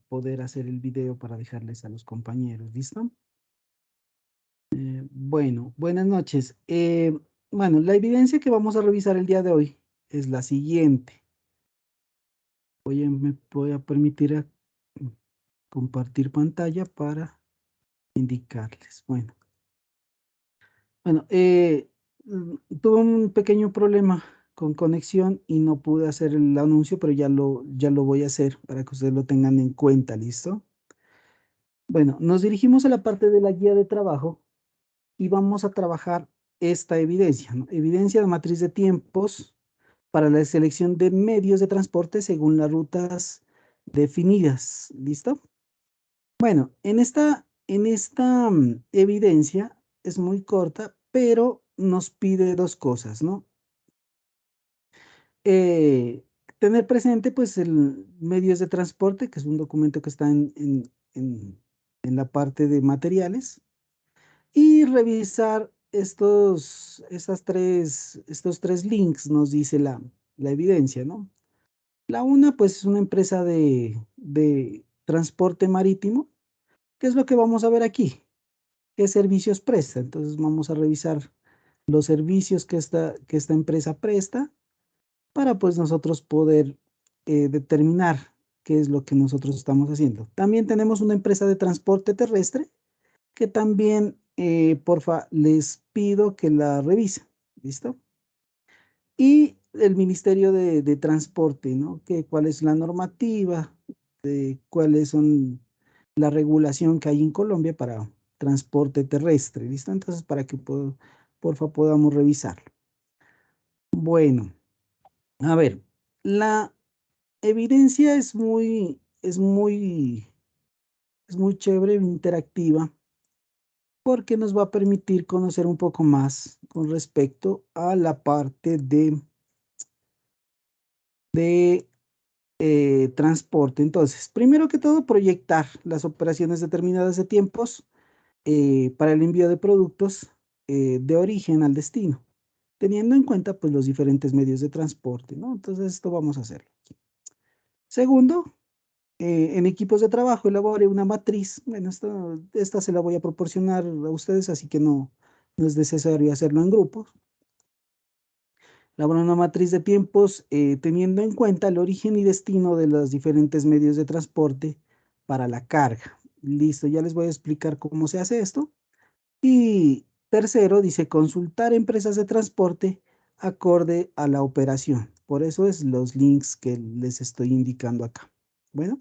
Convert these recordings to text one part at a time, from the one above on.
poder hacer el video para dejarles a los compañeros. ¿Listo? Bueno, buenas noches. Bueno, la evidencia que vamos a revisar el día de hoy es la siguiente. Me voy a permitir compartir pantalla para indicarles. Tuve un pequeño problema con conexión y no pude hacer el anuncio, pero ya lo voy a hacer para que ustedes lo tengan en cuenta. ¿Listo? Bueno, nos dirigimos a la parte de la guía de trabajo y vamos a trabajar esta evidencia, ¿no? Evidencia de matriz de tiempos para la selección de medios de transporte según las rutas definidas. ¿Listo? Bueno, en esta evidencia es muy corta, pero nos pide dos cosas, ¿no? Eh, Tener presente, pues, el medios de transporte, que es un documento que está en la parte de materiales, y revisar estos tres links, nos dice la evidencia, ¿no? La una, pues, es una empresa de transporte marítimo. ¿Qué es lo que vamos a ver aquí? ¿Qué servicios presta? Entonces vamos a revisar los servicios que esta empresa presta para pues nosotros poder determinar qué es lo que nosotros estamos haciendo. También tenemos una empresa de transporte terrestre que también, porfa, les pido que la revisen. ¿Listo? Y el Ministerio de Transporte, ¿no? ¿Cuál es la normativa? ¿Cuáles son la regulación que hay en Colombia para transporte terrestre? ¿Listo? Entonces, para que porfa podamos revisarlo. Bueno, a ver, la evidencia es muy chévere, interactiva, porque nos va a permitir conocer un poco más con respecto a la parte de transporte. Entonces, primero que todo, proyectar las operaciones determinadas de tiempos para el envío de productos de origen al destino, teniendo en cuenta pues los diferentes medios de transporte, ¿no? Entonces, esto vamos a hacerlo. Segundo, en equipos de trabajo elabore una matriz. Bueno, esta se la voy a proporcionar a ustedes, así que no es necesario hacerlo en grupos. Elabora una matriz de tiempos teniendo en cuenta el origen y destino de los diferentes medios de transporte para la carga. Listo, ya les voy a explicar cómo se hace esto. Y tercero, dice consultar empresas de transporte acorde a la operación. Por eso es los links que les estoy indicando acá. Bueno,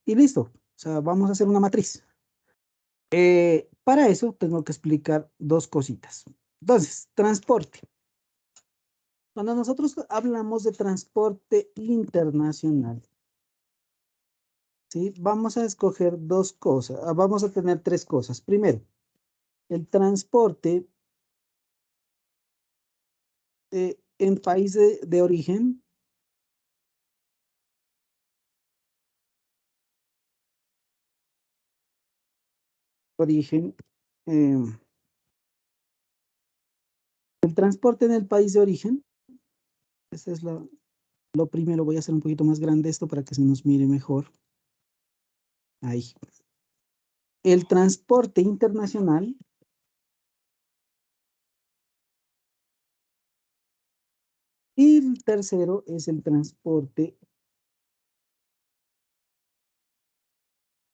y listo. O sea, vamos a hacer una matriz. Para eso tengo que explicar dos cositas. Entonces, transporte. Cuando nosotros hablamos de transporte internacional, ¿sí? Vamos a escoger dos cosas, vamos a tener tres cosas. Primero, el transporte en país de origen, eh, el transporte en el país de origen, este es lo primero. Voy a hacer un poquito más grande esto para que se nos mire mejor. Ahí. El transporte internacional y el tercero es el transporte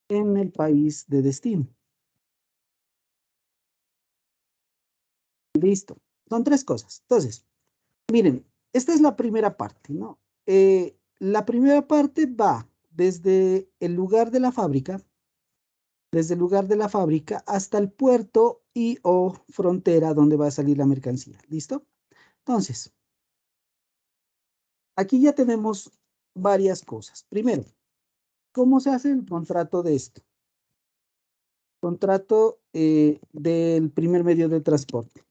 en el país de destino. Listo. Son tres cosas. Entonces, miren, esta es la primera parte, ¿no? La primera parte va desde el lugar de la fábrica, hasta el puerto y o frontera donde va a salir la mercancía. ¿Listo? Entonces, aquí ya tenemos varias cosas. Primero, ¿cómo se hace el contrato de esto? Contrato del primer medio de transporte.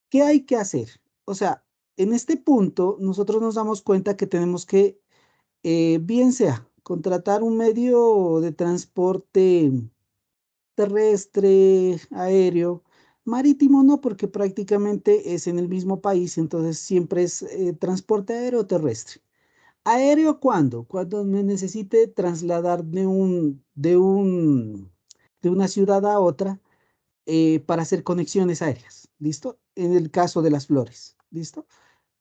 ¿Qué hay que hacer? O sea, en este punto nosotros nos damos cuenta que tenemos que, bien sea, contratar un medio de transporte terrestre, aéreo, marítimo no, porque prácticamente es en el mismo país, entonces siempre es transporte aéreo o terrestre. ¿Aéreo cuándo? Cuando me necesite trasladar de una ciudad a otra para hacer conexiones aéreas. ¿Listo? En el caso de las flores. ¿Listo?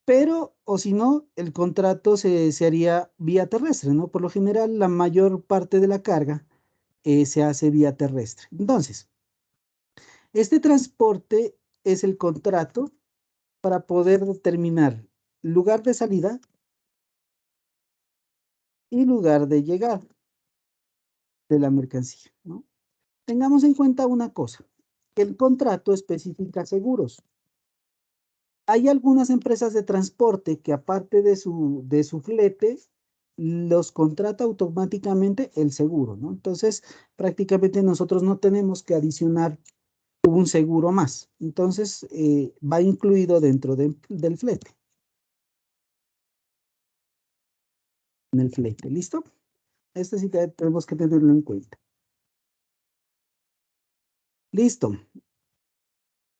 Pero, o si no, el contrato se haría vía terrestre, ¿no? Por lo general, la mayor parte de la carga se hace vía terrestre. Entonces, este transporte es el contrato para poder determinar lugar de salida y lugar de llegada de la mercancía, ¿no? Tengamos en cuenta una cosa, que el contrato especifica seguros. Hay algunas empresas de transporte que aparte de su flete, los contrata automáticamente el seguro, ¿no? Entonces, prácticamente nosotros no tenemos que adicionar un seguro más. Entonces, va incluido dentro del flete, en el flete, ¿listo? Este sí tenemos que tenerlo en cuenta. Listo.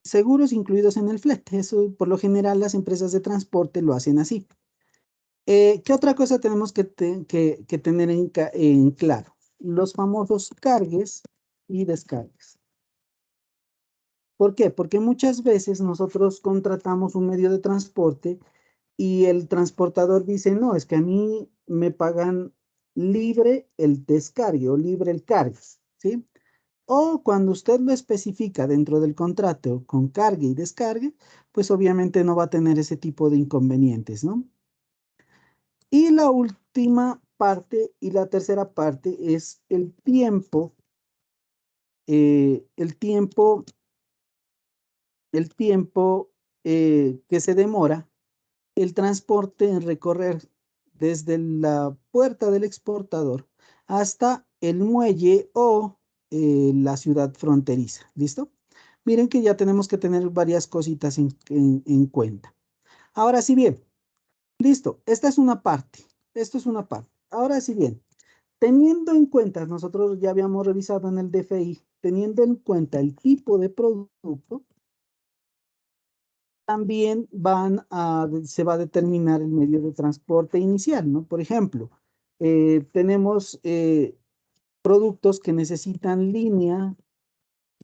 Seguros incluidos en el flete. Eso, por lo general, las empresas de transporte lo hacen así. ¿Qué otra cosa tenemos que tener en claro? Los famosos cargues y descargues. ¿Por qué? Porque muchas veces nosotros contratamos un medio de transporte y el transportador dice, no, es que a mí me pagan libre el descargue o libre el cargue, ¿sí? O cuando usted lo especifica dentro del contrato con cargue y descargue, pues obviamente no va a tener ese tipo de inconvenientes, ¿no? Y la última parte y la tercera parte es eh, el tiempo, el tiempo que se demora el transporte en recorrer desde la puerta del exportador hasta el muelle o la ciudad fronteriza. ¿Listo? Miren que ya tenemos que tener varias cositas en cuenta. Ahora sí bien, listo, esta es una parte. Esto es una parte. Ahora sí bien, teniendo en cuenta, nosotros ya habíamos revisado en el DFI, teniendo en cuenta el tipo de producto, también se va a determinar el medio de transporte inicial, ¿no? Por ejemplo, tenemos productos que necesitan líneas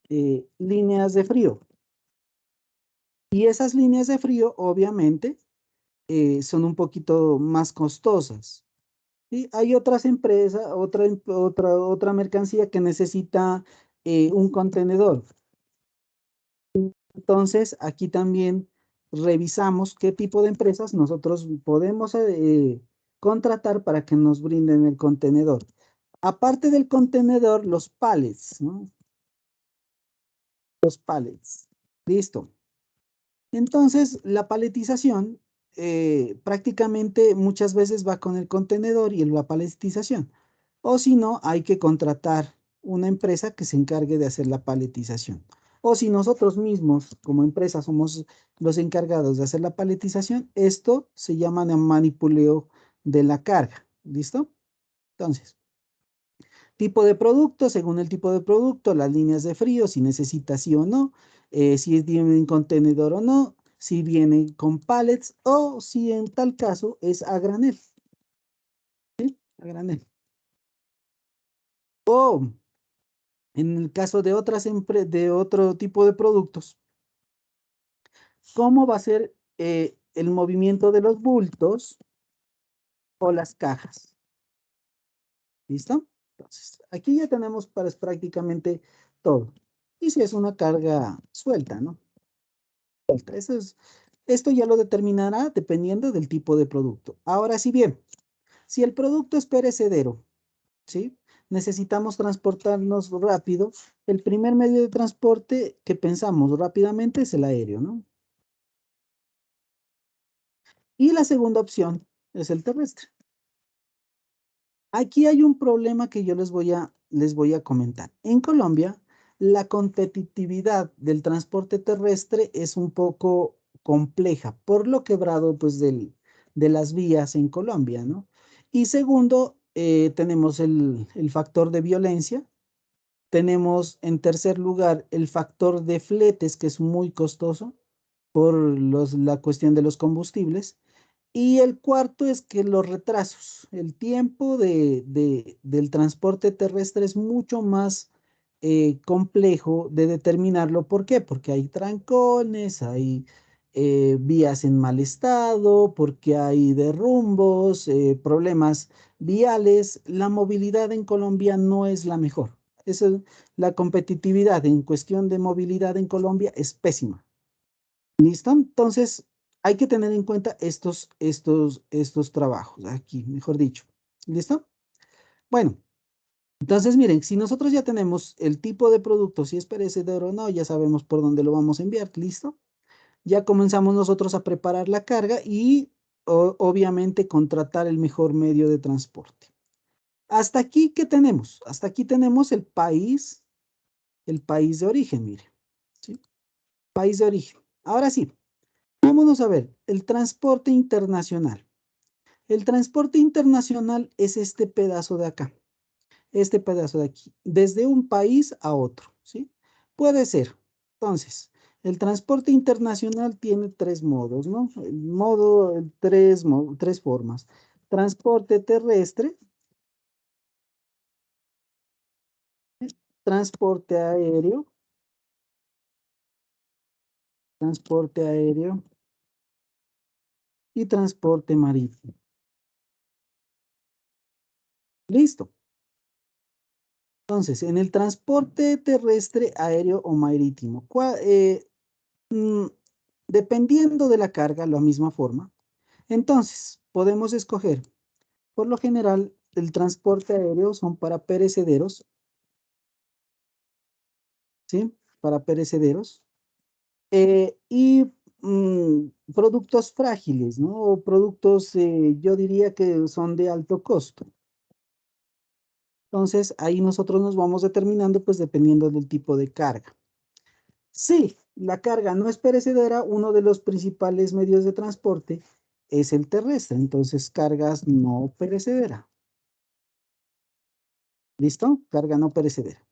de frío. Y esas líneas de frío, obviamente, son un poquito más costosas. Y hay otras empresas, otra mercancía que necesita un contenedor. Entonces, aquí también revisamos qué tipo de empresas nosotros podemos contratar para que nos brinden el contenedor. Aparte del contenedor, los pallets, ¿no? Los pallets. Listo. Entonces, la paletización prácticamente muchas veces va con el contenedor y la paletización. O si no, hay que contratar una empresa que se encargue de hacer la paletización. O si nosotros mismos, como empresa, somos los encargados de hacer la paletización, esto se llama de manipuleo de la carga. ¿Listo? Entonces, tipo de producto, según el tipo de producto, las líneas de frío, si necesita sí o no, si viene en contenedor o no, si viene con pallets o si en tal caso es a granel. ¿Sí? A granel. O en el caso de de otro tipo de productos, ¿cómo va a ser el movimiento de los bultos o las cajas? ¿Listo? Entonces, aquí ya tenemos prácticamente todo. Y si es una carga suelta, ¿no? Eso es, esto ya lo determinará dependiendo del tipo de producto. Ahora, si bien, si el producto es perecedero, ¿sí? Necesitamos transportarnos rápido. El primer medio de transporte que pensamos rápidamente es el aéreo, ¿no? Y la segunda opción es el terrestre. Aquí hay un problema que yo les voy a comentar. En Colombia, la competitividad del transporte terrestre es un poco compleja por lo quebrado pues, de las vías en Colombia, ¿no? Y segundo, tenemos el factor de violencia. Tenemos en tercer lugar el factor de fletes, que es muy costoso por la cuestión de los combustibles. Y el cuarto es que los retrasos, el tiempo del transporte terrestre es mucho más complejo de determinarlo. ¿Por qué? Porque hay trancones, hay vías en mal estado, porque hay derrumbos, problemas viales. La movilidad en Colombia no es la mejor. La competitividad en cuestión de movilidad en Colombia es pésima. ¿Listo? Entonces, hay que tener en cuenta estos trabajos aquí, mejor dicho. ¿Listo? Bueno, entonces miren, si nosotros ya tenemos el tipo de producto, si es perecedero o no, ya sabemos por dónde lo vamos a enviar. ¿Listo? Ya comenzamos nosotros a preparar la carga y obviamente contratar el mejor medio de transporte. Hasta aquí, ¿qué tenemos? Hasta aquí tenemos el país de origen, mire. ¿Sí? País de origen. Ahora sí. Vámonos a ver, el transporte internacional. El transporte internacional es este pedazo de acá, este pedazo de aquí, desde un país a otro, ¿sí? Puede ser. Entonces, el transporte internacional tiene tres modos, ¿no? Tres formas. Transporte terrestre, transporte aéreo, transporte aéreo y transporte marítimo. Listo. Entonces, en el transporte terrestre, aéreo o marítimo, mm, dependiendo de la carga, la misma forma, entonces podemos escoger, por lo general, el transporte aéreo son para perecederos, ¿sí? Para perecederos. Y productos frágiles, ¿no? O productos, yo diría que son de alto costo. Entonces, ahí nosotros nos vamos determinando, pues dependiendo del tipo de carga. Sí, la carga no es perecedera, uno de los principales medios de transporte es el terrestre, entonces cargas no perecedera. ¿Listo? Carga no perecedera.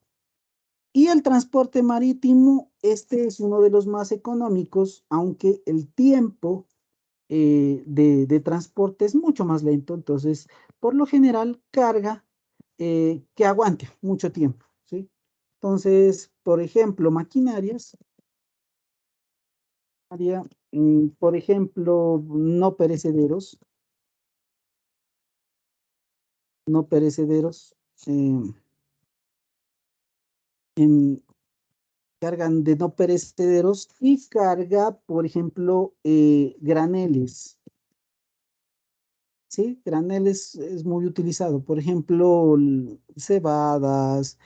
Y el transporte marítimo, este es uno de los más económicos, aunque el tiempo de transporte es mucho más lento, entonces por lo general carga que aguante mucho tiempo, ¿sí? Entonces, por ejemplo, maquinarias por ejemplo, no perecederos, no perecederos, em, em, cargan de no perecederos y carga, por ejemplo, graneles, ¿sí? Graneles es muy utilizado, por ejemplo, cebadas,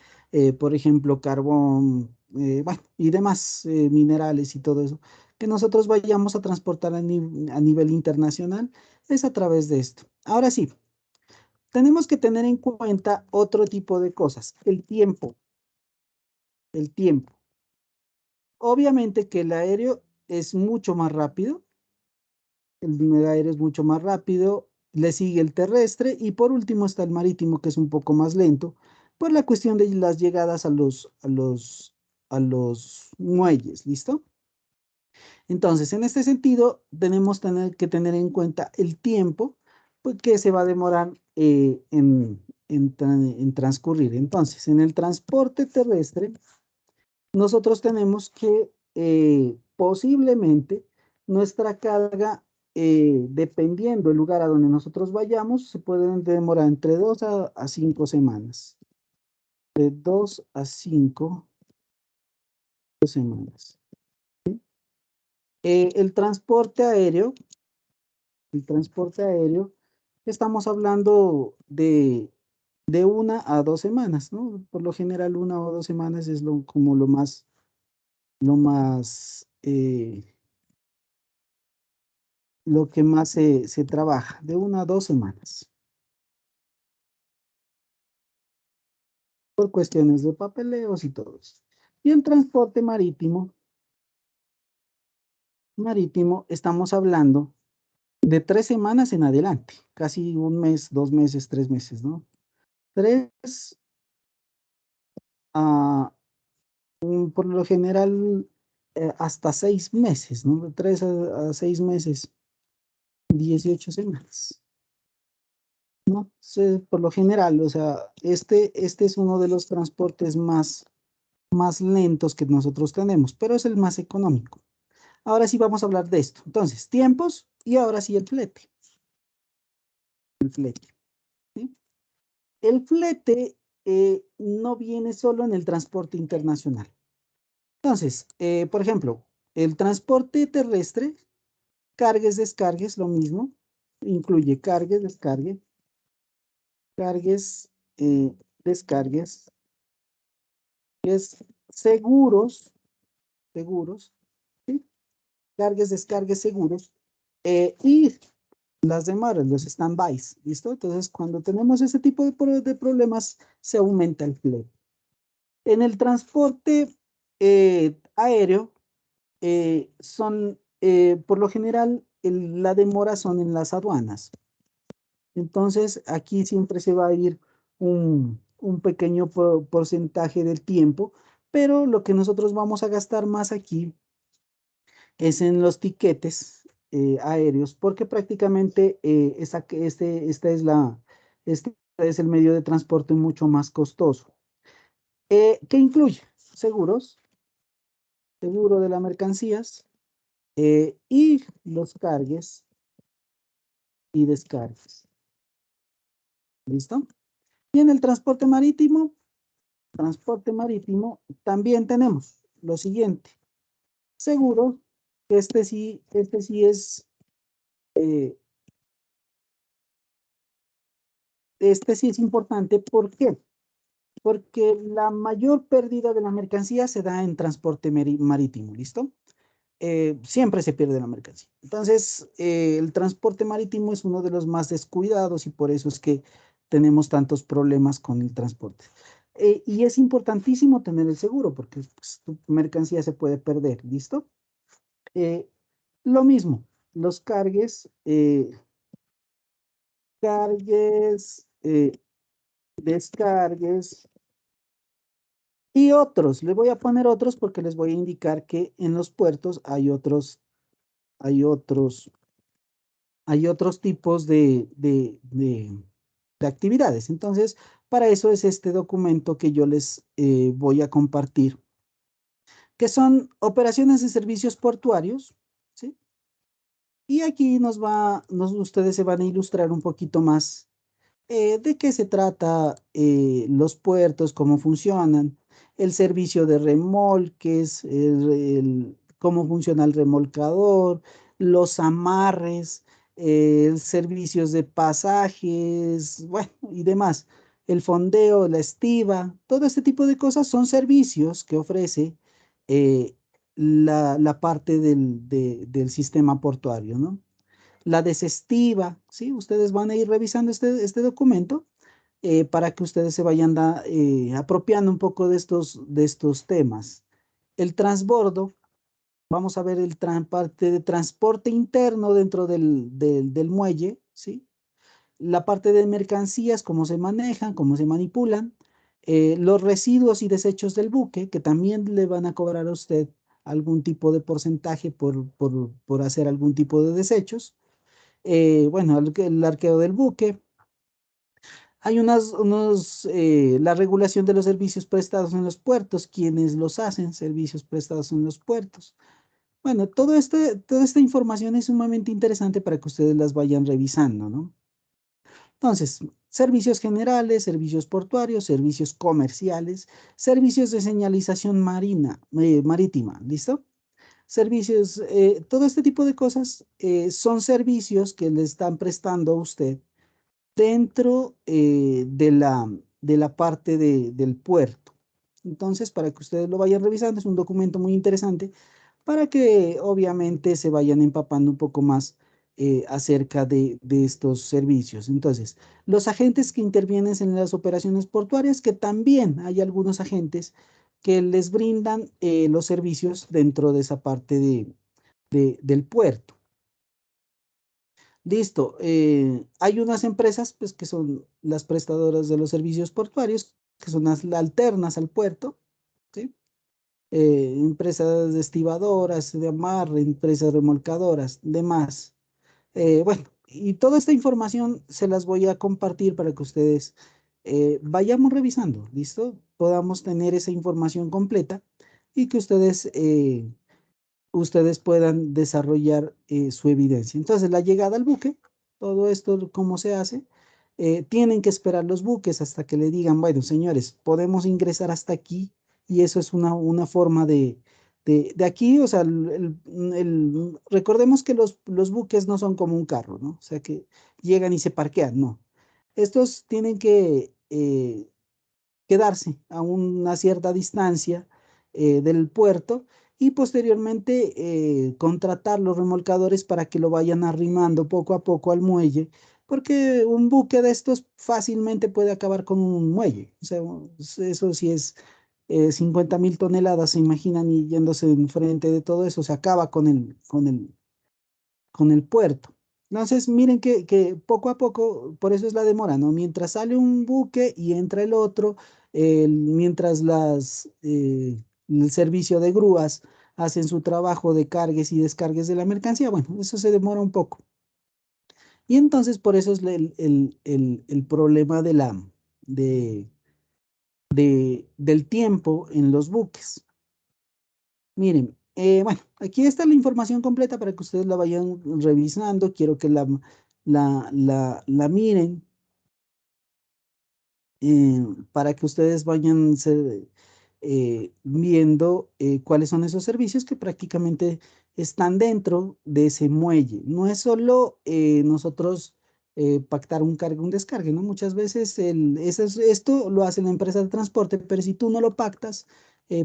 por ejemplo, carbón, bueno, y demás minerales y todo eso, que nosotros vayamos a transportar a nivel internacional, es a través de esto. Ahora sí. Tenemos que tener en cuenta otro tipo de cosas, el tiempo, el tiempo. Obviamente que el aéreo es mucho más rápido, el aéreo es mucho más rápido, le sigue el terrestre y por último está el marítimo que es un poco más lento por la cuestión de las llegadas a los muelles, ¿listo? Entonces, en este sentido, tenemos que tener en cuenta el tiempo pues, que se va a demorar en transcurrir. Entonces, en el transporte terrestre, nosotros tenemos que posiblemente nuestra carga, dependiendo del lugar a donde nosotros vayamos, se pueden demorar entre 2 a 5 semanas. De 2 a 5 semanas. El transporte aéreo, estamos hablando de 1 a 2 semanas, ¿no? Por lo general, 1 o 2 semanas es como lo más, lo que más se trabaja, de 1 a 2 semanas, por cuestiones de papeleos y todo eso. Y en transporte marítimo, estamos hablando de 3 semanas en adelante, casi un mes, 2 meses, 3 meses, ¿no? 3 a por lo general hasta 6 meses, ¿no? De 3 a 6 meses 18 semanas. ¿No? Por lo general, o sea, este es uno de los transportes más lentos que nosotros tenemos, pero es el más económico. Ahora sí vamos a hablar de esto. Entonces, tiempos y ahora sí el flete. El flete, ¿sí? El flete no viene solo en el transporte internacional. Entonces, por ejemplo, el transporte terrestre, cargues, descargues, lo mismo. Incluye cargues, descargues, cargues, descargues, es seguros, seguros, ¿sí? Cargues, descargues, seguros, y las demás, los stand-bys, ¿listo? Entonces, cuando tenemos ese tipo de problemas, se aumenta el flete. En el transporte aéreo, por lo general, la demora son en las aduanas. Entonces, aquí siempre se va a ir un pequeño porcentaje del tiempo, pero lo que nosotros vamos a gastar más aquí es en los tiquetes aéreos, porque prácticamente este es el medio de transporte mucho más costoso. ¿Qué incluye? Seguros, seguro de las mercancías y los cargues y descargues. ¿Listo? Y en el transporte marítimo, también tenemos lo siguiente. Seguro, que eh, este sí es importante. ¿Por qué? Porque la mayor pérdida de la mercancía se da en transporte marítimo, ¿listo? Siempre se pierde la mercancía. Entonces, el transporte marítimo es uno de los más descuidados y por eso es que tenemos tantos problemas con el transporte. Y es importantísimo tener el seguro porque pues, tu mercancía se puede perder, ¿listo? Eh, lo mismo, los cargues, descargues y otros. Les voy a poner otros porque les voy a indicar que en los puertos hay otros hay otros tipos de actividades. Entonces, para eso es este documento que yo les voy a compartir, que son operaciones de servicios portuarios, ¿sí? Y aquí ustedes se van a ilustrar un poquito más de qué se trata los puertos, cómo funcionan, el servicio de remolques, cómo funciona el remolcador, los amarres, servicios de pasajes, bueno, y demás. El fondeo, la estiba, todo este tipo de cosas son servicios que ofrece eh, la parte del sistema portuario, ¿no? La desestiva, ¿sí? Ustedes van a ir revisando este documento para que ustedes se vayan apropiando un poco de estos temas. El transbordo, vamos a ver parte de transporte interno dentro del muelle, ¿sí? La parte de mercancías, cómo se manejan, cómo se manipulan, los residuos y desechos del buque, que también le van a cobrar a usted algún tipo de porcentaje por hacer algún tipo de desechos. Bueno, el arqueo del buque. Hay la regulación de los servicios prestados en los puertos, quienes los hacen, servicios prestados en los puertos. Bueno, toda esta información es sumamente interesante para que ustedes las vayan revisando, ¿no? Entonces, servicios generales, servicios portuarios, servicios comerciales, servicios de señalización marítima, ¿listo? Todo este tipo de cosas son servicios que le están prestando a usted dentro de la parte del puerto. Entonces, para que ustedes lo vayan revisando, es un documento muy interesante para que obviamente se vayan empapando un poco más acerca de estos servicios. Entonces, los agentes que intervienen en las operaciones portuarias, que también hay algunos agentes que les brindan los servicios dentro de esa parte del puerto. Listo. Hay unas empresas pues, que son las prestadoras de los servicios portuarios, que son las alternas al puerto, ¿sí? Empresas de estibadoras, de amarre, empresas remolcadoras, demás. Bueno, y toda esta información se las voy a compartir para que ustedes vayamos revisando, ¿listo? Podamos tener esa información completa y que ustedes puedan desarrollar su evidencia. Entonces, la llegada al buque, todo esto, ¿cómo se hace? Tienen que esperar los buques hasta que le digan, bueno, señores, podemos ingresar hasta aquí y eso es una forma de aquí, o sea, recordemos que los buques no son como un carro, ¿no? O sea, que llegan y se parquean, no. Estos tienen que quedarse a una cierta distancia del puerto y posteriormente contratar los remolcadores para que lo vayan arrimando poco a poco al muelle, porque un buque de estos fácilmente puede acabar con un muelle. O sea, eso sí es 50.000 toneladas, se imaginan, y yéndose enfrente de todo eso, se acaba con el puerto. Entonces, miren que poco a poco, por eso es la demora, ¿no? Mientras sale un buque y entra el otro, mientras el servicio de grúas hacen su trabajo de cargues y descargues de la mercancía, bueno, eso se demora un poco. Y entonces, por eso es el problema de, del tiempo en los buques. Miren, bueno, aquí está la información completa para que ustedes la vayan revisando. Quiero que la miren para que ustedes vayan viendo cuáles son esos servicios que prácticamente están dentro de ese muelle. No es solo nosotros pactar un cargue, un descargue, ¿no? Muchas veces esto lo hace la empresa de transporte, pero si tú no lo pactas,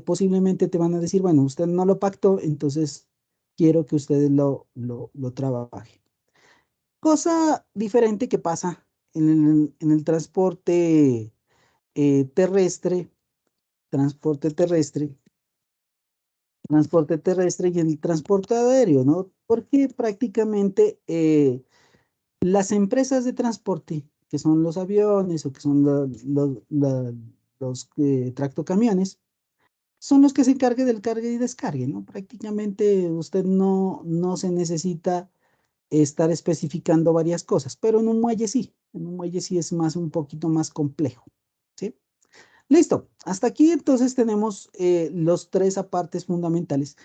posiblemente te van a decir, bueno, usted no lo pactó, entonces quiero que ustedes lo trabajen. Cosa diferente que pasa en el terrestre, transporte terrestre, transporte terrestre y el transporte aéreo, ¿no? Porque prácticamente las empresas de transporte, que son los aviones o que son los tractocamiones, son los que se encargan del cargue y descargue, ¿no? Prácticamente usted no se necesita estar especificando varias cosas, pero en un muelle sí es un poquito más complejo, ¿sí? Listo, hasta aquí entonces tenemos los tres apartes fundamentales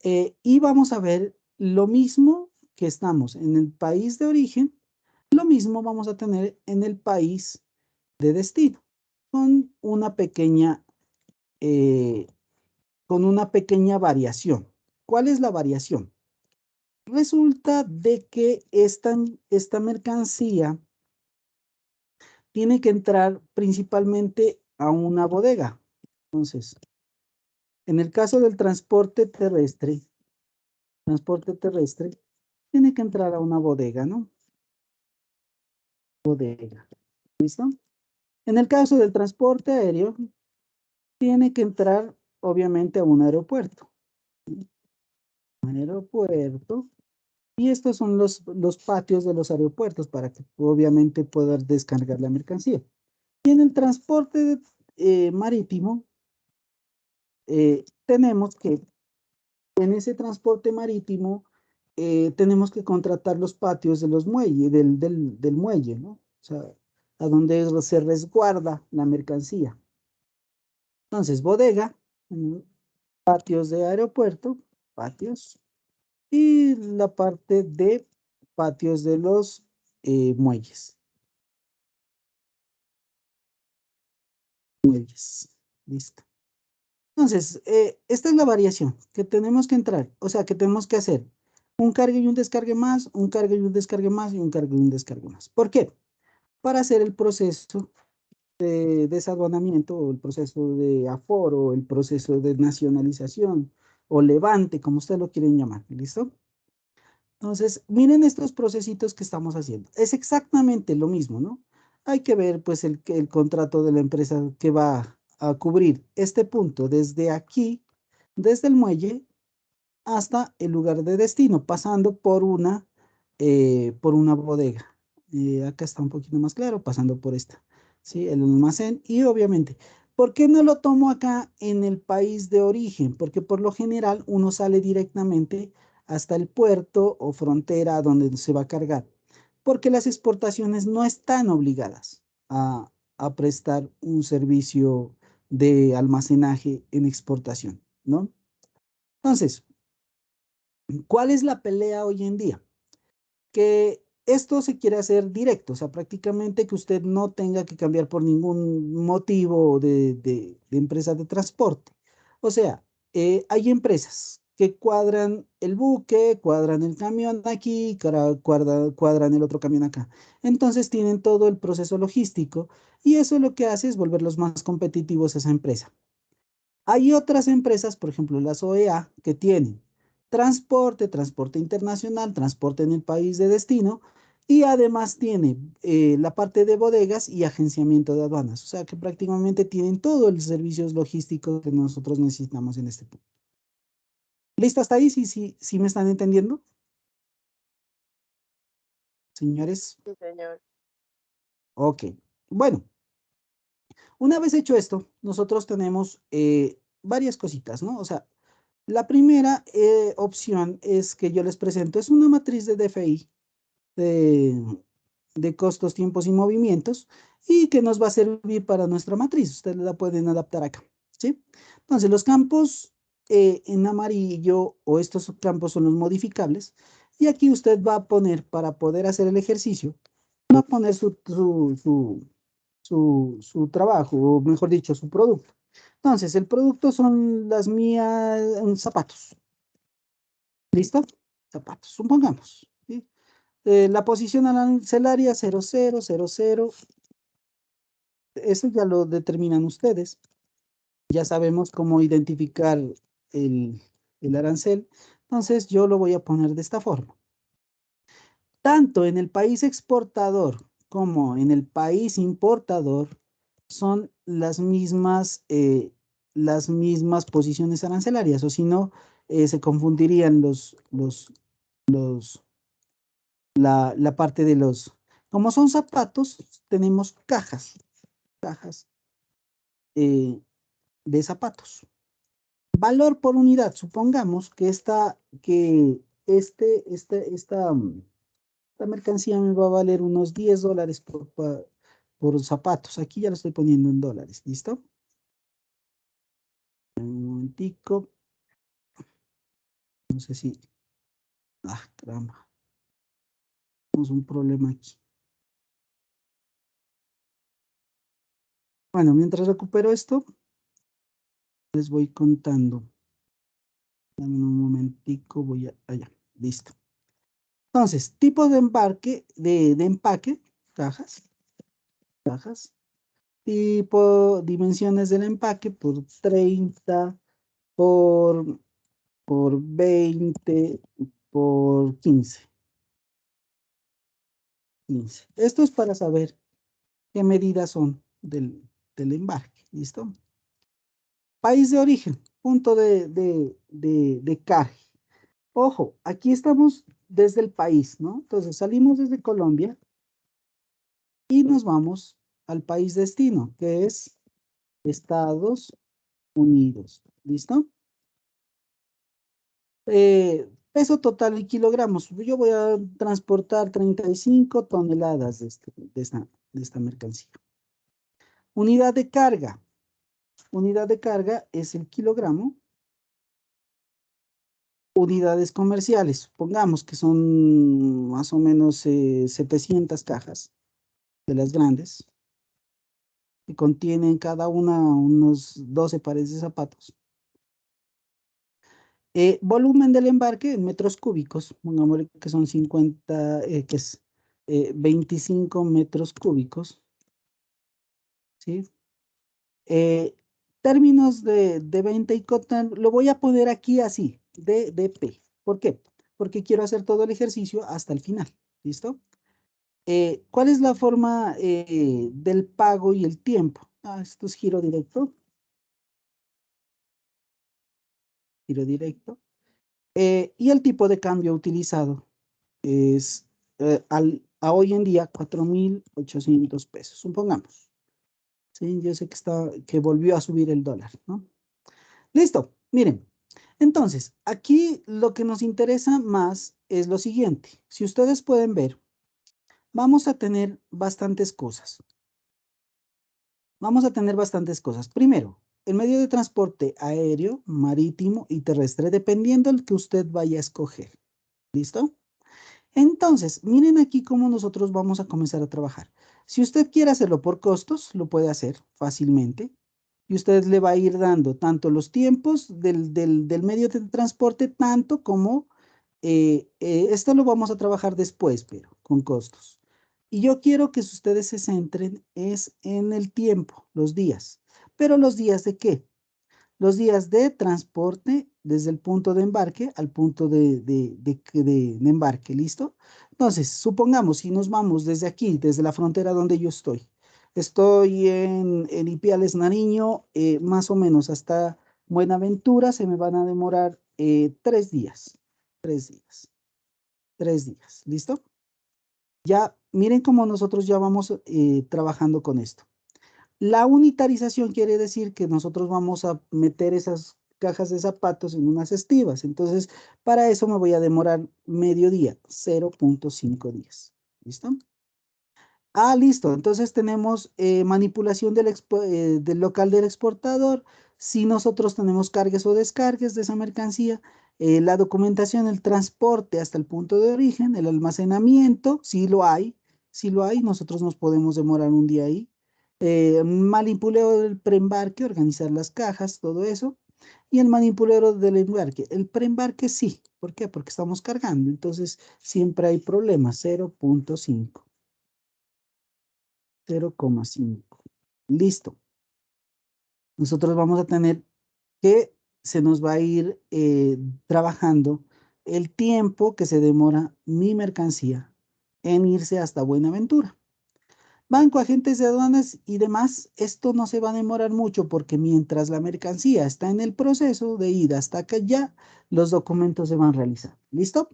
y vamos a ver lo mismo que estamos en el país de origen, lo mismo vamos a tener en el país de destino, con una pequeña, eh, con una pequeña variación. ¿Cuál es la variación? Resulta de que esta mercancía tiene que entrar principalmente a una bodega. Entonces, en el caso del transporte terrestre, tiene que entrar a una bodega, ¿no? Bodega, ¿listo? En el caso del transporte aéreo, tiene que entrar, obviamente, a un aeropuerto. Un aeropuerto. Y estos son los patios de los aeropuertos para que, obviamente, poder descargar la mercancía. Y en el transporte marítimo, tenemos que en ese transporte marítimo tenemos que contratar los patios de los muelles, del muelle, ¿no? O sea, a donde se resguarda la mercancía. Entonces, bodega, patios de aeropuerto, patios, y la parte de patios de los muelles. Muelles. Listo. Entonces, esta es la variación que tenemos que entrar, o sea, que tenemos que hacer un cargue y un descargue más, un cargue y un descargue más y un cargue y un descargue más. ¿Por qué? Para hacer el proceso de desaduanamiento o el proceso de aforo, el proceso de nacionalización o levante, como ustedes lo quieren llamar, ¿listo? Entonces, miren estos procesitos que estamos haciendo. Es exactamente lo mismo, ¿no? Hay que ver, pues, el contrato de la empresa que va a cubrir este punto desde aquí, desde el muelle hasta el lugar de destino, pasando por una bodega. Acá está un poquito más claro, pasando por esta, ¿sí? El almacén y obviamente, ¿por qué no lo tomo acá en el país de origen? Porque por lo general uno sale directamente hasta el puerto o frontera donde se va a cargar, porque las exportaciones no están obligadas a prestar un servicio de almacenaje en exportación, ¿no? Entonces, ¿cuál es la pelea hoy en día? Que esto se quiere hacer directo, o sea, prácticamente que usted no tenga que cambiar por ningún motivo de empresa de transporte. O sea, hay empresas que cuadran el buque, cuadran el camión aquí, cuadran el otro camión acá. Entonces tienen todo el proceso logístico y eso lo que hace es volverlos más competitivos a esa empresa. Hay otras empresas, por ejemplo, las OEA, que tienen transporte, transporte internacional, transporte en el país de destino y además tiene la parte de bodegas y agenciamiento de aduanas. O sea que prácticamente tienen todo el servicio logístico que nosotros necesitamos en este punto. ¿Listo hasta ahí? ¿Sí me están entendiendo? Señores. Sí, señor. Ok. Bueno, una vez hecho esto, nosotros tenemos varias cositas, ¿no? O sea, la primera opción es que yo les presento, es una matriz de DFI, de, de costos, tiempos y movimientos, y que nos va a servir para nuestra matriz. Ustedes la pueden adaptar acá, ¿sí? Entonces, los campos en amarillo o estos campos son los modificables, y aquí usted va a poner, para poder hacer el ejercicio, va a poner su trabajo, o mejor dicho, su producto. Entonces, el producto son las mías, zapatos. ¿Listo? Zapatos, supongamos. ¿Sí? La posición arancelaria 0000, eso ya lo determinan ustedes. Ya sabemos cómo identificar el arancel. Entonces, yo lo voy a poner de esta forma. Tanto en el país exportador como en el país importador son las mismas posiciones arancelarias, o si no, se confundirían los, la parte de los... Como son zapatos, tenemos cajas eh, de zapatos. Valor por unidad, supongamos que esta mercancía me va a valer unos $10 por zapatos. Aquí ya lo estoy poniendo en dólares, ¿listo? Un momentico. No sé si... Ah, caramba. Tenemos un problema aquí. Bueno, mientras recupero esto, les voy contando. Dame un momentico, voy allá. Listo. Entonces, tipo de embarque, de empaque, cajas. Tipo, dimensiones del empaque por 30, por, por 20, por 15. Esto es para saber qué medidas son del embarque. ¿Listo? País de origen, punto de carga. Ojo, aquí estamos desde el país, ¿no? Entonces salimos desde Colombia y nos vamos al país destino, que es Estados Unidos. ¿Listo? Peso total en kilogramos. Yo voy a transportar 35 toneladas de esta mercancía. Unidad de carga. Unidad de carga es el kilogramo. Unidades comerciales. Pongamos que son más o menos 700 cajas de las grandes, que contienen cada una unos 12 pares de zapatos. Volumen del embarque en metros cúbicos, pongamos que son 50, que es 25 metros cúbicos, ¿sí? Eh, Términos de venta y cota, lo voy a poner aquí así, DDP. ¿Por qué? Porque quiero hacer todo el ejercicio hasta el final, ¿listo? ¿Cuál es la forma del pago y el tiempo? Esto es giro directo. Giro directo. Y el tipo de cambio utilizado es a hoy en día 4.800 pesos, supongamos. Sí, yo sé que volvió a subir el dólar, ¿no? Listo, miren, Entonces, aquí lo que nos interesa más es lo siguiente. Si ustedes pueden ver, vamos a tener bastantes cosas. Vamos a tener bastantes cosas. Primero, el medio de transporte aéreo, marítimo y terrestre, dependiendo del que usted vaya a escoger. ¿Listo? Entonces, miren aquí cómo nosotros vamos a comenzar a trabajar. Si usted quiere hacerlo por costos, lo puede hacer fácilmente. Y usted le va a ir dando tanto los tiempos del medio de transporte, tanto como esto lo vamos a trabajar después, pero con costos. Y yo quiero que ustedes se centren es en el tiempo, los días. ¿Pero los días de qué? Los días de transporte desde el punto de embarque al punto de embarque, ¿listo? Entonces, supongamos si nos vamos desde aquí, desde la frontera donde yo estoy. Estoy en Ipiales, Nariño, más o menos hasta Buenaventura se me van a demorar 3 días, 3 días, 3 días, ¿listo? Ya miren cómo nosotros ya vamos trabajando con esto. La unitarización quiere decir que nosotros vamos a meter esas cajas de zapatos en unas estivas. Entonces, para eso me voy a demorar medio día, 0,5 días. ¿Listo? Ah, listo. Entonces tenemos manipulación del local del exportador. Si nosotros tenemos cargues o descargues de esa mercancía, la documentación, el transporte hasta el punto de origen, el almacenamiento, si lo hay, nosotros nos podemos demorar un día ahí. Manipuleo del preembarque, organizar las cajas, todo eso. Y el manipulero del embarque. El preembarque sí. ¿Por qué? Porque estamos cargando. Entonces siempre hay problemas. 0,5. 0,5. Listo. Nosotros vamos a tener que se nos va a ir trabajando el tiempo que se demora mi mercancía en irse hasta Buenaventura. Banco, agentes de aduanas y demás, esto no se va a demorar mucho porque mientras la mercancía está en el proceso de ida hasta acá ya, los documentos se van a realizar. ¿Listo?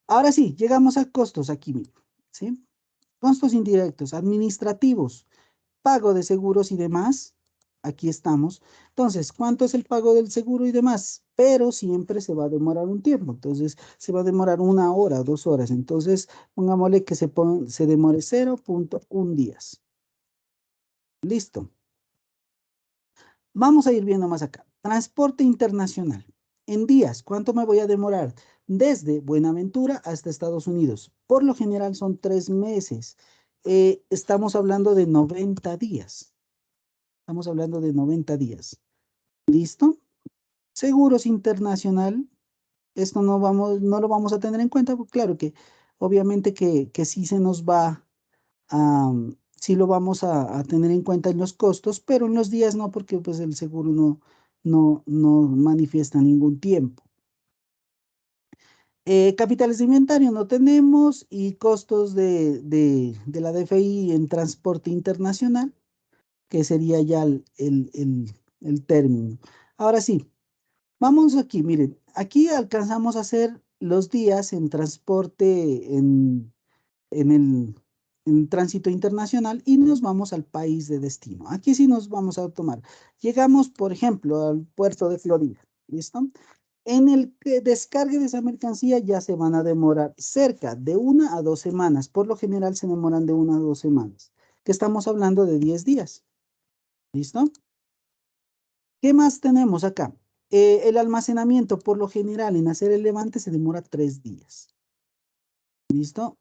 Ahora sí, llegamos a costos aquí mismo. ¿Sí? Costos indirectos, administrativos, pago de seguros y demás, aquí estamos. Entonces, ¿cuánto es el pago del seguro y demás? Pero siempre se va a demorar un tiempo, entonces se va a demorar 1 hora, 2 horas. Entonces, pongámosle que se demore 0,1 días. Listo. Vamos a ir viendo más acá. Transporte internacional. En días, ¿cuánto me voy a demorar? Desde Buenaventura hasta Estados Unidos. Por lo general son 3 meses. Estamos hablando de 90 días. Estamos hablando de 90 días. ¿Listo? Seguros internacional. Esto no lo vamos a tener en cuenta, porque claro que obviamente que sí se nos va a, sí lo vamos a tener en cuenta en los costos, pero en los días no, porque pues el seguro no manifiesta ningún tiempo. Capitales de inventario no tenemos y costos de la DFI en transporte internacional, que sería ya el término. Ahora sí, vamos aquí, miren, aquí alcanzamos a hacer los días en transporte en el en tránsito internacional y nos vamos al país de destino. Aquí sí nos vamos a tomar. Llegamos, por ejemplo, al puerto de Florida. ¿Listo? En el que descargue de esa mercancía ya se van a demorar cerca de 1 a 2 semanas. Por lo general se demoran de 1 a 2 semanas, que estamos hablando de 10 días. ¿Listo? ¿Qué más tenemos acá? El almacenamiento, por lo general, en hacer el levante se demora 3 días. ¿Listo?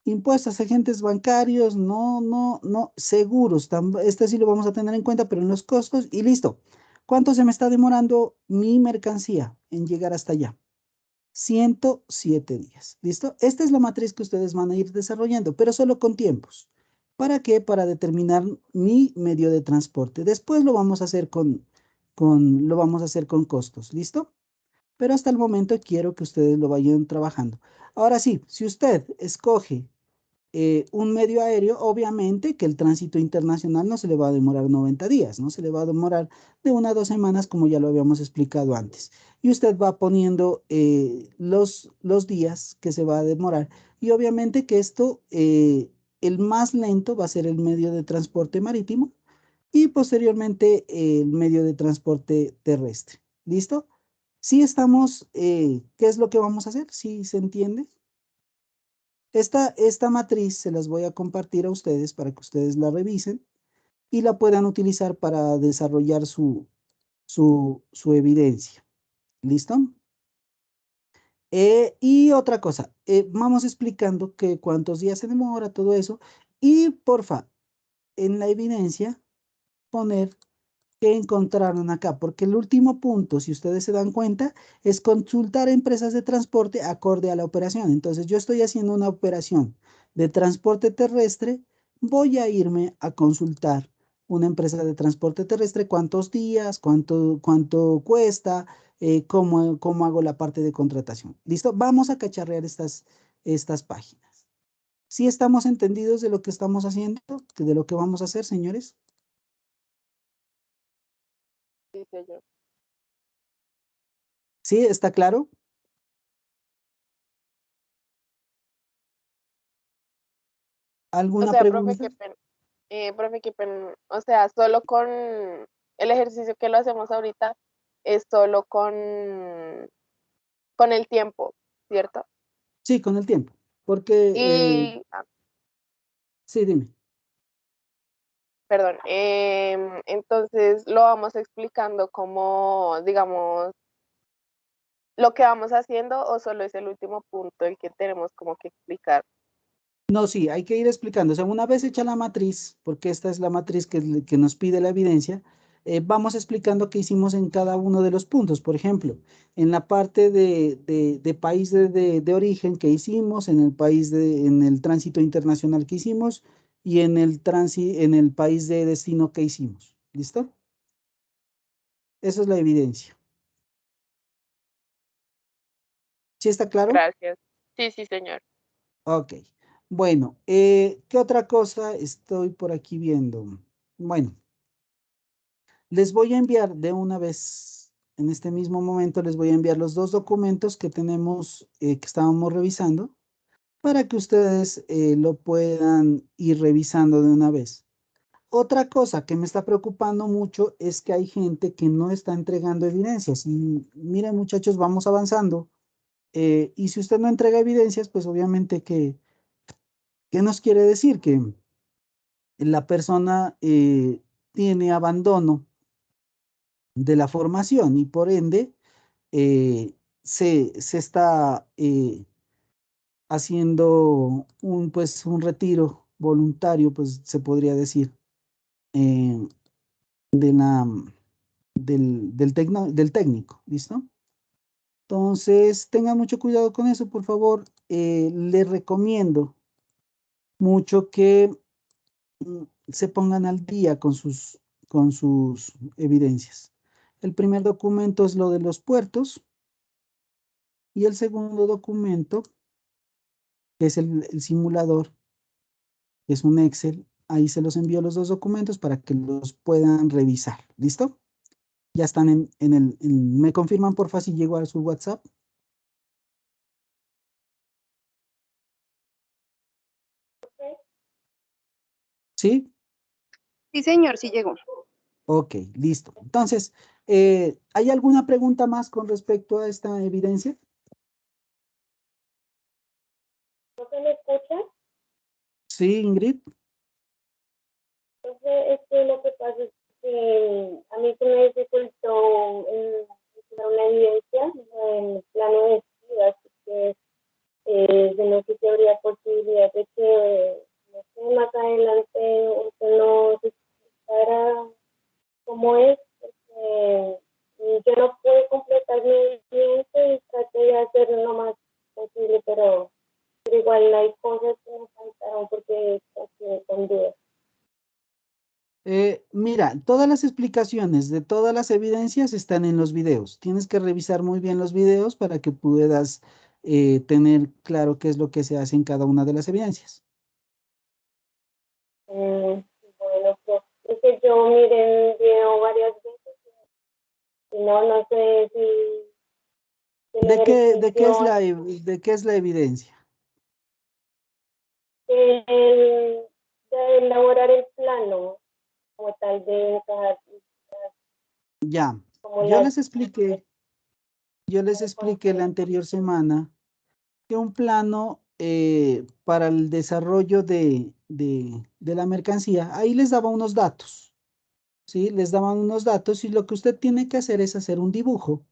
Impuestos, agentes bancarios, no, seguros, este sí lo vamos a tener en cuenta, pero en los costos, y listo. ¿Cuánto se me está demorando mi mercancía en llegar hasta allá? 107 días, ¿listo? Esta es la matriz que ustedes van a ir desarrollando, pero solo con tiempos. ¿Para qué? Para determinar mi medio de transporte. Después lo vamos a hacer lo vamos a hacer con costos, ¿listo? Pero hasta el momento quiero que ustedes lo vayan trabajando. Ahora sí, si usted escoge un medio aéreo, obviamente que el tránsito internacional no se le va a demorar 90 días, ¿no? Se le va a demorar de 1 a 2 semanas, como ya lo habíamos explicado antes. Y usted va poniendo los días que se va a demorar. Y obviamente que esto, el más lento va a ser el medio de transporte marítimo y posteriormente el medio de transporte terrestre. ¿Listo? Sí estamos, ¿qué es lo que vamos a hacer? ¿Sí se entiende? Esta matriz se las voy a compartir a ustedes para que ustedes la revisen y la puedan utilizar para desarrollar su evidencia. ¿Listo? Y otra cosa, vamos explicando que cuántos días se demora, todo eso. Y porfa, en la evidencia, poner que encontraron acá, porque el último punto, si ustedes se dan cuenta, es consultar empresas de transporte acorde a la operación. Entonces, yo estoy haciendo una operación de transporte terrestre, voy a irme a consultar una empresa de transporte terrestre, cuántos días, cuánto cuesta, cómo hago la parte de contratación. ¿Listo? Vamos a cacharrear estas páginas. ¿Sí estamos entendidos de lo que estamos haciendo, de lo que vamos a hacer, señores? Sí, señor. ¿Sí? ¿Está claro? O ¿Alguna sea, profe, pregunta? qué pena. Profe, qué pena. O sea, solo con el ejercicio que lo hacemos ahorita es solo con el tiempo, ¿cierto? Sí, con el tiempo. Porque, Y, sí, dime. perdón, entonces lo vamos explicando como, digamos, lo que vamos haciendo o solo es el último punto el que tenemos como que explicar. No, sí, hay que ir explicando. O sea, una vez hecha la matriz, porque esta es la matriz que nos pide la evidencia, vamos explicando qué hicimos en cada uno de los puntos. Por ejemplo, en la parte de país de origen que hicimos, en el en el tránsito internacional que hicimos y en en el país de destino que hicimos. ¿Listo? Esa es la evidencia. ¿Sí está claro? Gracias. Sí, sí, señor. Ok. Bueno, ¿qué otra cosa estoy por aquí viendo? Bueno, les voy a enviar de una vez, en este mismo momento, les voy a enviar los dos documentos que tenemos, que estábamos revisando, para que ustedes lo puedan ir revisando de una vez. Otra cosa que me está preocupando mucho es que hay gente que no está entregando evidencias. Y miren, muchachos, vamos avanzando. Y si usted no entrega evidencias, pues obviamente que, ¿qué nos quiere decir? Que la persona tiene abandono de la formación y por ende se está haciendo pues, un retiro voluntario, pues se podría decir, eh, de del técnico, ¿listo? Entonces, tengan mucho cuidado con eso, por favor. Les recomiendo mucho que se pongan al día con sus evidencias. El primer documento es lo de los puertos y el segundo documento, que es el simulador, que es un Excel. Ahí se los envío los dos documentos para que los puedan revisar. ¿Listo? Ya están ¿me confirman por favor si llegó a su WhatsApp? ¿Sí? Sí, señor, sí llegó. Ok, listo. Entonces, ¿hay alguna pregunta más con respecto a esta evidencia? ¿No se me escucha? Sí, Ingrid. Entonces, lo que pasa es que a mí se me dificultó encontrar una evidencia en el plano de estudio, así que yo no sé si habría posibilidad de que, no sé, más adelante usted nos explicara cómo es, porque yo no pude completar mi evidencia y traté de hacerlo lo más posible, pero igual hay cosas que me faltaron porque quedé con dudas. Mira, todas las explicaciones de todas las evidencias están en los videos. Tienes que revisar muy bien los videos para que puedas tener claro qué es lo que se hace en cada una de las evidencias. Bueno, pues es que yo miré el video varias veces y no sé si el ejercicio, De qué es la evidencia? el, de elaborar el plano como tal de encajar Ya. como Yo las... les expliqué la anterior semana que un plano para el desarrollo de la mercancía, ahí les daba unos datos, ¿sí? Les daban unos datos y lo que usted tiene que hacer es hacer un dibujo,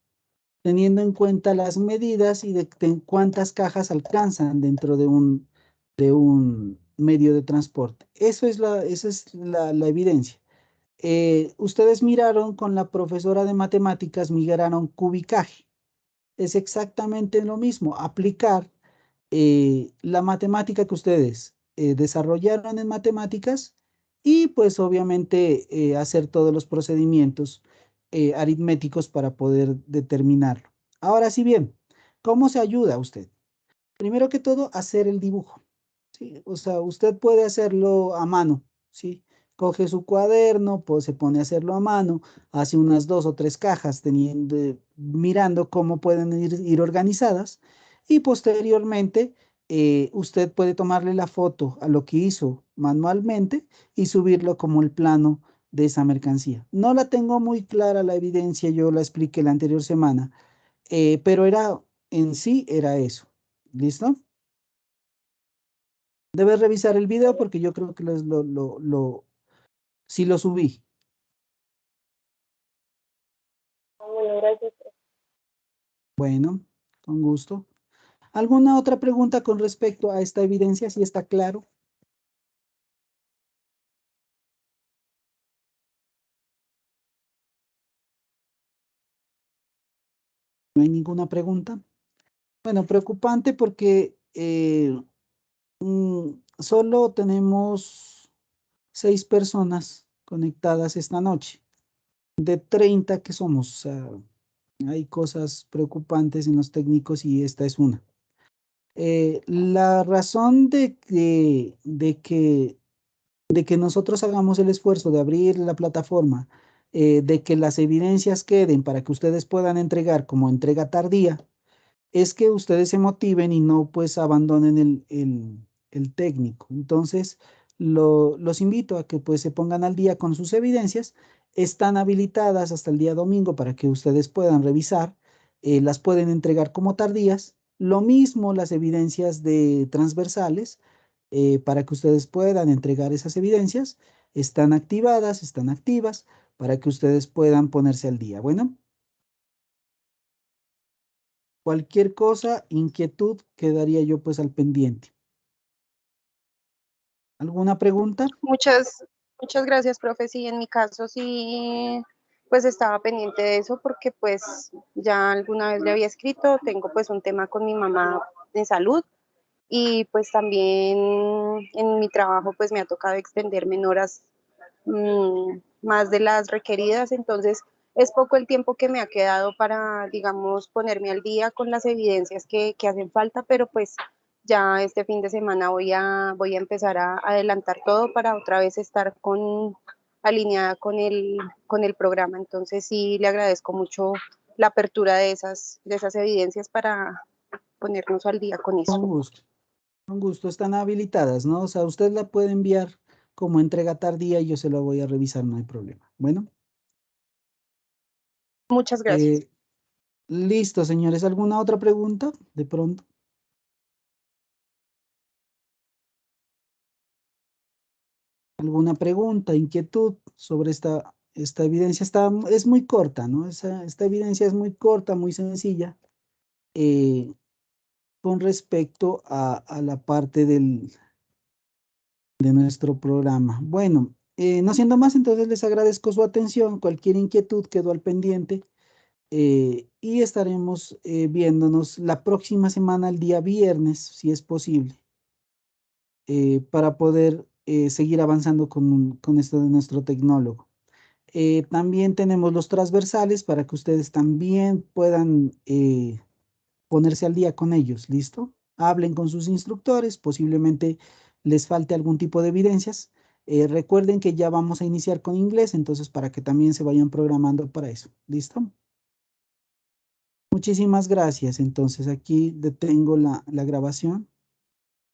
teniendo en cuenta las medidas y de cuántas cajas alcanzan dentro de un medio de transporte. Esa es la evidencia. Ustedes miraron con la profesora de matemáticas, migraron cubicaje. Es exactamente lo mismo, aplicar la matemática que ustedes desarrollaron en matemáticas y pues obviamente hacer todos los procedimientos aritméticos para poder determinarlo. Ahora sí bien, ¿cómo se ayuda a usted? Primero que todo, hacer el dibujo, ¿sí? O sea, usted puede hacerlo a mano, ¿sí? Coge su cuaderno, pues se pone a hacerlo a mano, hace unas 2 o 3 cajas mirando cómo pueden ir organizadas y posteriormente usted puede tomarle la foto a lo que hizo manualmente y subirlo como el plano de esa mercancía. No la tengo muy clara la evidencia, yo la expliqué la anterior semana, pero en sí era eso. ¿Listo? Debes revisar el video porque yo creo que sí lo subí. Bueno, gracias. Bueno, con gusto. ¿Alguna otra pregunta con respecto a esta evidencia? ¿Si está claro? ¿No hay ninguna pregunta? Bueno, preocupante porque solo tenemos 6 personas conectadas esta noche, de 30 que somos. O sea, hay cosas preocupantes en los técnicos y esta es una. La razón de que nosotros hagamos el esfuerzo de abrir la plataforma, de que las evidencias queden para que ustedes puedan entregar como entrega tardía, es que ustedes se motiven y no pues abandonen el técnico. Entonces, los invito a que pues se pongan al día con sus evidencias. Están habilitadas hasta el día domingo para que ustedes puedan revisar. Las pueden entregar como tardías. Lo mismo las evidencias de transversales para que ustedes puedan entregar esas evidencias. Están activadas, están activas para que ustedes puedan ponerse al día. Bueno. Cualquier cosa, inquietud, quedaría yo pues al pendiente. ¿Alguna pregunta? Muchas gracias, profe. Sí, en mi caso sí, pues estaba pendiente de eso porque pues ya alguna vez le había escrito, tengo pues un tema con mi mamá de salud y pues también en mi trabajo pues me ha tocado extenderme en horas más de las requeridas, entonces es poco el tiempo que me ha quedado para, digamos, ponerme al día con las evidencias que hacen falta, pero pues ya este fin de semana voy a empezar a adelantar todo para otra vez estar alineada con el programa. Entonces sí le agradezco mucho la apertura de esas evidencias para ponernos al día con eso. Con gusto, están habilitadas, ¿no? O sea, usted la puede enviar como entrega tardía y yo se la voy a revisar, no hay problema. Bueno. Muchas gracias. Listo, señores. ¿Alguna otra pregunta de pronto? ¿Alguna pregunta, inquietud sobre esta evidencia? Es muy corta, ¿no? Esta evidencia es muy corta, muy sencilla, con respecto a la parte de nuestro programa. Bueno, no siendo más, entonces les agradezco su atención. Cualquier inquietud quedó al pendiente y estaremos viéndonos la próxima semana, el día viernes, si es posible, para poder seguir avanzando con esto de nuestro tecnólogo. También tenemos los transversales para que ustedes también puedan ponerse al día con ellos, ¿listo? Hablen con sus instructores, posiblemente les falte algún tipo de evidencias. Recuerden que ya vamos a iniciar con inglés, entonces para que también se vayan programando para eso, ¿listo? Muchísimas gracias. Entonces aquí detengo la grabación.